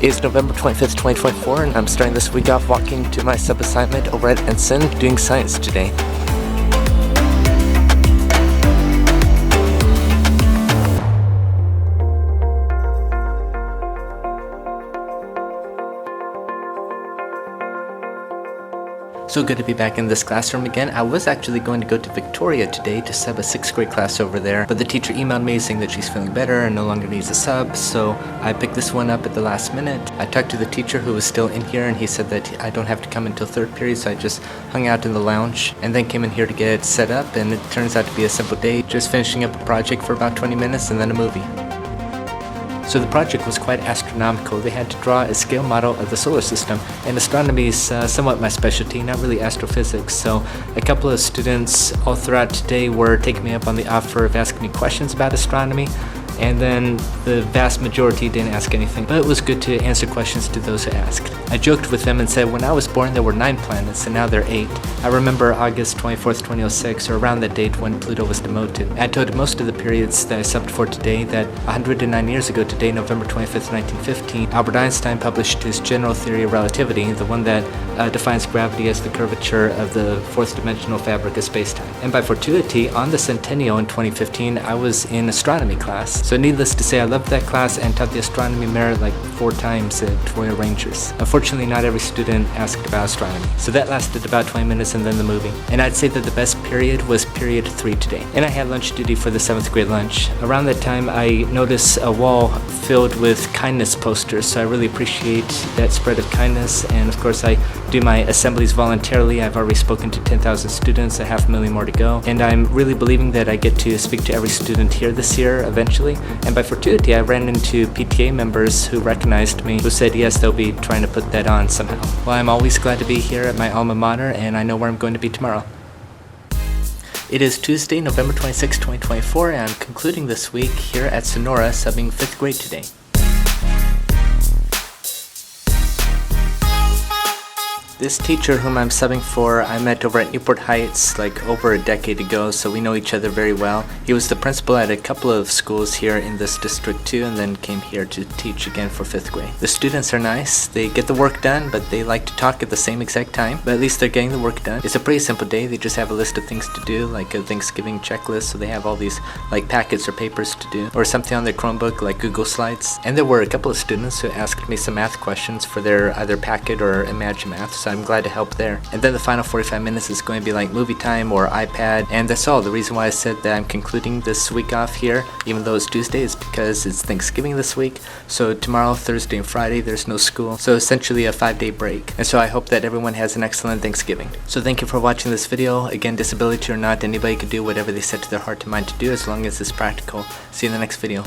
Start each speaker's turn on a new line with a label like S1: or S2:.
S1: Today is November 25th, 2024, and I'm starting this week off walking to my sub-assignment over at Ensign, doing science today. So good to be back in this classroom again. I was actually going to go to Victoria today to sub a 6th grade class over there, but the teacher emailed me saying that she's feeling better and no longer needs a sub, so I picked this one up at the last minute. I talked to the teacher who was still in here, and he said that I don't have to come until 3rd period, so I just hung out in the lounge and then came in here to get set up, and it turns out to be a simple day, just finishing up a project for about 20 minutes and then a movie. So the project was quite astronomical. They had to draw a scale model of the solar system, and astronomy is somewhat my specialty, not really astrophysics. So a couple of students all throughout today were taking me up on the offer of asking me questions about astronomy, and then the vast majority didn't ask anything, but it was good to answer questions to those who asked. I joked with them and said when I was born there were 9 planets and now there are 8. I remember August 24th, 2006, or around that date when Pluto was demoted. I told most of the periods that I subbed for today that 109 years ago today, November 25th, 1915, Albert Einstein published his general theory of relativity, the one that defines gravity as the curvature of the 4th dimensional fabric of spacetime. And by fortuity, on the centennial in 2015, I was in astronomy class. So needless to say, I loved that class and taught the astronomy merit like 4 times at Royal Rangers. Unfortunately, not every student asked about astronomy. So that lasted about 20 minutes and then the movie. And I'd say that the best period was period 3 today. And I had lunch duty for the 7th grade lunch. Around that time, I noticed a wall filled with kindness posters, so I really appreciate that spread of kindness. And of course, I do my assemblies voluntarily. I've already spoken to 10,000 students, 500,000 more to go. And I'm really believing that I get to speak to every student here this year eventually. And by fortuity, I ran into PTA members who recognized me, who said yes, they'll be trying to put that on somehow. Well, I'm always glad to be here at my alma mater, and I know where I'm going to be tomorrow. It is Tuesday, November 26, 2024, and I'm concluding this week here at Sonora, subbing 5th grade today. This teacher whom I'm subbing for, I met over at Newport Heights like over a decade ago, so we know each other very well. He was the principal at a couple of schools here in this district too, and then came here to teach again for 5th grade. The students are nice. They get the work done, but they like to talk at the same exact time, but at least they're getting the work done. It's a pretty simple day. They just have a list of things to do, like a Thanksgiving checklist, so they have all these like packets or papers to do, or something on their Chromebook like Google Slides. And there were a couple of students who asked me some math questions for their either packet or Imagine Math, so I'm glad to help there. And then the final 45 minutes is going to be like movie time or iPad, and that's all. The reason why I said that I'm concluding this week off here, even though it's Tuesday, is because it's Thanksgiving this week. So tomorrow, Thursday, and Friday, there's no school. So essentially a 5-day break. And so I hope that everyone has an excellent Thanksgiving. So thank you for watching this video. Again, disability or not, anybody can do whatever they set to their heart and mind to do as long as it's practical. See you in the next video.